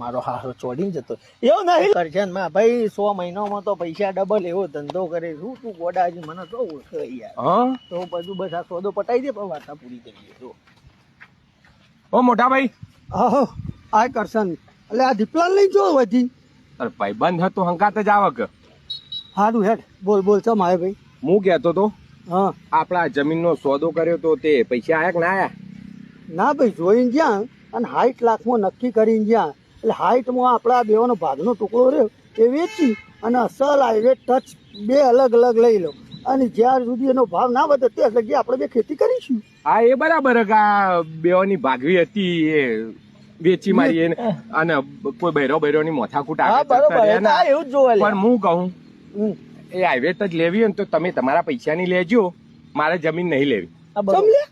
મારો હારો ચોડીને જતો એવું નહીં કરશન માં ભાઈ 100 મહિનામાં તો પૈસા ડબલ એવો ધંધો કરે શું તું ગોડાજી મને તો ઓળખે યાર તો બધું બસ આ સોદો પટાઈ દે પણ વાર્તા પૂરી કરીએ તો ઓ મોટા ભાઈ આહો આ કરશન એટલે આ દીપલાલ લઈ જો વધી અરે ભાઈ બંધ હતો હંકાત જ આવક હારું હેડ બોલ બોલ ચમ આવે ભાઈ હું કહેતો તો હા આપણા જમીનનો સોદો કર્યો તો તે પૈસા આયા કે ના આયા? ના ભાઈ જોઈને જ્યાં અને 60 લાખમાં નક્કી કરીને જ્યાં એટલે 60 માં આપણા બેવાનો ભાગનો ટુકડો રહ્યો એ વેચી અને અસલ હાઈવે ટચ બે અલગ અલગ લઈ લો અને જ્યાર સુધી એનો ભાવ ના વધે ત્યાં લગી આપણે બે ખેતી કરીશું. હા એ બરાબર કે આ બેવાની ભાગવી હતી એ વેચી મારી અને કોઈ બૈરો ની મોથાકૂટ હા બરોબર એવું જ જોવા પણ હું કહું એ હાઈવે જ લેવી હોય ને તો તમે તમારા પૈસાની લેજો, મારે જમીન નહીં લેવી. સમલે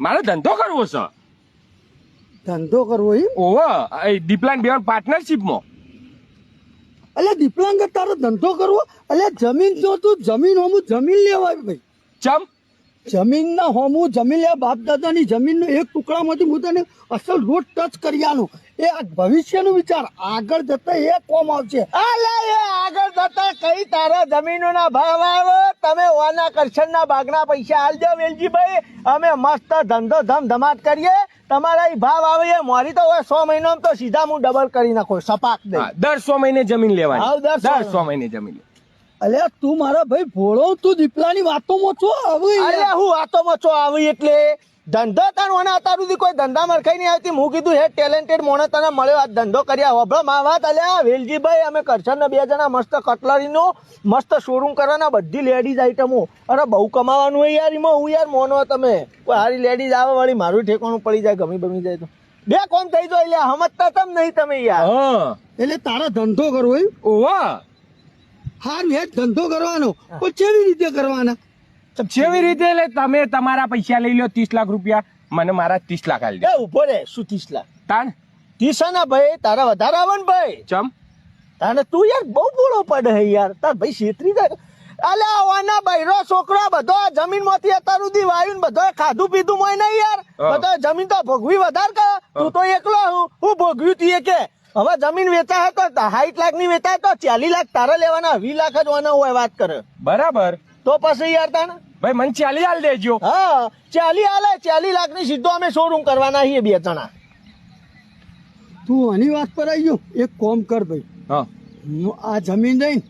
મારે ધંધો કરવો છે. ધંધો કરવો એમ? ઓહો દીપલાન બેવાન પાર્ટનરશિપમાં. એટલે દીપલાંગ તારો ધંધો કરવો એટલે જમીન જો તું જમીન હોમું જમીન લેવાય ભાઈ. ચમ જમીન ના હોમું જમીન લેવા બાપ દાદાની જમીન નો એક ટુકડામાંથી હું તને અસલ રોડ ટચ કર્યાનું એ ભવિષ્યનું વિચાર આગળ જતા એ કોમ આવશે. આગળ જતા કઈ તારા જમીનો ના ભાવ આવે તમે ઓના કરશનના ભાગના પૈસા આલજો વેલજીભાઈ, અમે મસ્ત ધંધો ધમધમાટ કરીએ. તમારા ભાવ આવે એ મારી તો 100 મહિનામાં તો સીધા હું ડબલ કરી નાખો સપાક દે. દર 100 મહિને જમીન લેવાની. હા, દર 100 મહિને જમીન. અલ્યા તું મારા ભાઈ ભોળો તું દીપલાની વાતોમાં છો આવી. અરે હું વાતોમાં છો આવી એટલે ધંધો તાર ઓના અત્યાર સુધી કોઈ ધંધા મરખાઈ નહીં આવતી. હું કીધું હે ટેલેન્ટેડ મોણસ તને મળ્યો આ ધંધો કર્યા હોભળો મા વાત. અલ્યા વેલજીભાઈ અમે કરશન ને 2 જણા મસ્ત કટલરીનો મસ્ત શોરૂમ કરવાના બધી લેડીઝ આઈટમો. અરે બહુ કમાવાનું હોય યાર એમાં. હું યાર મોનો તમે કોઈ હારી લેડીઝ આવે વાળી મારું ઠેકાણું પડી જાય ગમી બમી જાય તો બે કોણ થઈ જાય. એટલે સમજતા તમ નહીં તમે યાર. એટલે તારા ધંધો કરવો એમ? ઓવા હારું હેડ ધંધો કરવાનો પણ કેવી રીતે કરવાના? જેવી રીતે એટલે તમે તમારા પૈસા લઈ લો 30 લાખ રૂપિયા, મને મારા 30 લાખ આલી દે. એ ઉભો રે શું 30 લાખ? તાન 30 ના ભાઈ તારા વધારે આવે ને ભાઈ. ચમ તાને તું યાર બહુ બોળો પડે હે યાર. તાર ભાઈ છેતરી જાય. અલ્યા આવાના બૈરો છોકરો બધો જમીન માંથી અત્યાર સુધી વાયુ ને બધો ખાધું પીધું હોય નહીં યાર. બધો જમીન તો ભોગવી વધારે કરે. તું તો એકલો હું ભોગવ્યું તીએ કે હવે જમીન વેચાય તો 60 લાખ ની વેચાય તો 40 લાખ તારા લેવાના 20 લાખ જ વાના હોય વાત કરે બરાબર. તો પછી યાર તાને ભાઈ મને 40 આલ દેજો. હા 40 આલે 40 લાખ ની સીધો અમે શોરૂમ કરવાના છીએ 2 જણા. તું આની વાત પર આવી ગયો. એક કોમ કર ભાઈ, હા આ જમીન દઈ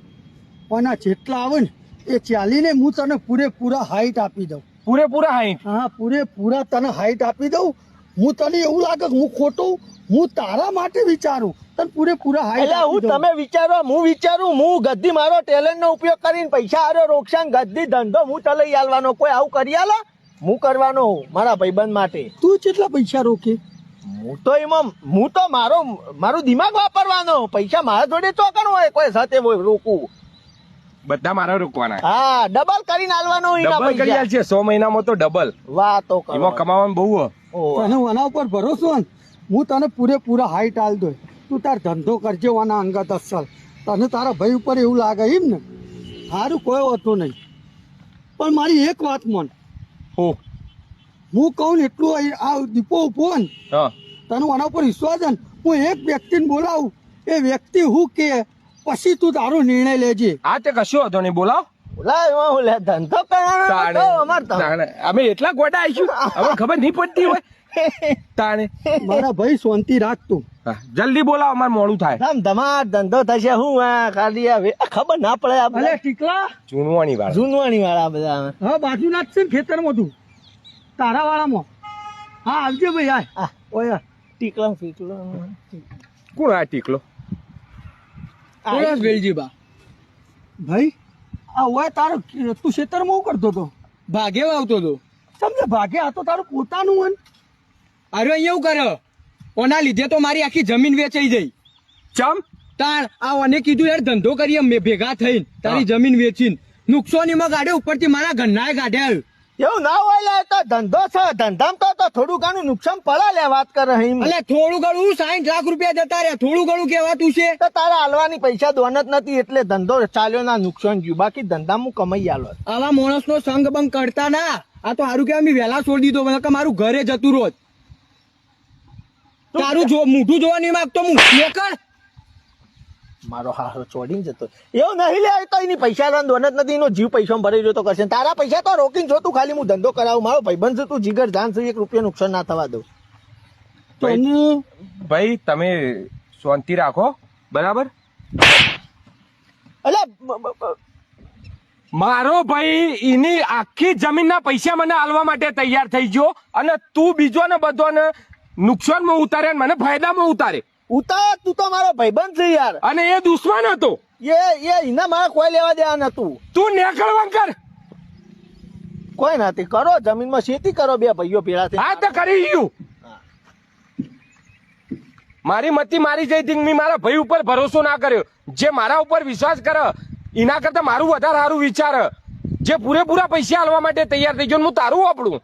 પણ આ જેટલા આવે ને એ 40 ને હું તને પૂરેપૂરા હાઈટ આપી દઉં. પૂરેપૂરા હાઈટ? હા પૂરેપૂરા તને હાઈટ આપી દઉં. હું તને એવું લાગે કે હું ખોટું, હું તારા માટે વિચારું તને પૂરેપૂરા હાઈટ એટલે હું તમે વિચારો હું વિચારું હું ગદ્દી મારો ટેલેન્ટ નો ઉપયોગ કરીને પૈસા આરો રોકશાન ગદ્દી ધંધો હું ચલાવી આલવાનો. કોઈ આવું કરી આલા હું કરવાનો મારા ભાઈબંધ માટે. તું કેટલા પૈસા રોકે? હું તો એમાં હું તો મારું દિમાગ વાપરવાનો. પૈસા મારા જોડે ચોકણ હોય કોઈ સાથે રોકવું. બધા મારા રોકવાના. હા ડબલ કરીને આલવાનો. ડબલ કરી આલ છે 100 મહિનામાં તો ડબલ. વાતો એમાં કમાવાનું બહુ. તને આના ઉપર ભરોસો ને હું તને પૂરેપૂરા હાઈટ આલ દો. તું તાર ધંધો કરજે આના અંગત અસલ. તને તારા ભાઈ ઉપર એવું લાગે એમ ને? સારું કોઈ હોતું નહીં. પણ મારી એક વાત મન, હું કહું ને એટલું આ દીપો ઉભો ને તને આના ઉપર વિશ્વાસ છે ને હું એક વ્યક્તિને બોલાવું એ વ્યક્તિ હું કે પછી તું તારો નિર્ણય લેજે. હા તે કશો હતો નહીં બોલાવ. ધંધો કરવાનો અમે એટલા ગોડા આવીશું હવે ખબર નહીં પડતી હોય તાણે. મારા ભાઈ શાંતિ રાખ તું. જલ્દી બોલાવો અમારે મોડું થાય. ધમાટ ધંધો થશે. હું ખાલી ખબર ના પડે. અલે ટીકલા જૂનવાણી વાળા બધા હા બાજુ ના જ છે ને ખેતરમાં તું તારા વાળામાં. હા આવજે ભાઈ. આ ઓય ટીકલો ફીકલો કોણ આ ટીકલો? વેલજીબા ભાઈ આ ઓય તારો તું ખેતરમાં હું કરતો હતો? ભાગે આવતો હતો. સમજે ભાગે આ તો તારું પોતાનું હોય. અરે એવું કરે ઓના લીધે તો મારી આખી જમીન વેચાઈ જઈ. ચમ તાણ આ ઓને કીધું યાર ધંધો કરીએ મેં ભેગા થઈને તારી જમીન વેચીને નુકસાનીમાં ગાડે ઉપરથી મારા ઘરના ગાડ્યા. એવું ના હોય લે તો ધંધો છે. ધંધામાં તો થોડું ઘણું નુકસાન પડે લે વાત કરે. એટલે થોડું ઘણું 60 લાખ રૂપિયા જતા રહ્યા. થોડું ઘણું કેવાતું છે? તો તારા હાલવાની પૈસા દોન જ નથી એટલે ધંધો ચાલ્યો ના નુકસાન ગયું. બાકી ધંધામાં કમાઈ આલો. આવા માણસનો સંગ બંગ કરતા ના. આ તો સારું કે અમે વહેલા છોડી દીધો કે મારું ઘરે જતું રોજ. તારું જો મોઢું જોવા નહીં માંગતો હું નીકળ. મારો હારો ચોડીને જતો એવું નહીં લે તો એની પૈસા લઈને દોન જ નથી એનો જીવ પૈસા ભરી રહ્યો તો કરશે તારા પૈસા તો રોકીને જો તું ખાલી હું ધંધો કરાવું મારો ભાઈબંધ છે તું જીગર જાન છે 1 રૂપિયા નુકસાન ના થવા દઉં તને ભાઈ તમે શાંતિ રાખો બરાબર. એટલે મારો ભાઈ એની આખી જમીનના પૈસા મને આલવા માટે તૈયાર થઈ ગયો અને તું બીજો ને બધોને નુકસાનમાં ઉતારે અને મને ફાયદામાં ઉતારે ઉતાર તું તો મારો ભાઈબંધ છે યાર અને એ દુશ્મન હતો. એના મારા કોઈ લેવા દેવા નતું તું નેકળવા કર. કોઈ નથી કરો જમીનમાં ખેતી કરો બે ભાઈઓ ભેળા થઈ હા તો કરી ગયું. મારી મતી મારી જઈ હતી મેં મારા ભાઈ ઉપર ભરોસો ના કર્યો. જે મારા ઉપર વિશ્વાસ કરે એના કરતા મારું વધારે સારું વિચાર જે પૂરેપૂરા પૈસા આલવા માટે તૈયાર થઈ ગયો હું તારું વાપરું.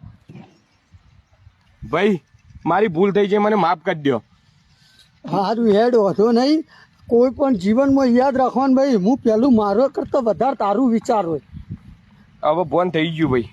ભાઈ મારી ભૂલ થઈ છે મને માફ કરી દો. સારું હેડ વધો નહીં કોઈ પણ જીવનમાં યાદ રાખવાનું ભાઈ હું પેલું મારો કરતા વધારે તારું વિચાર હોય. હવે બોન થઈ ગયું ભાઈ.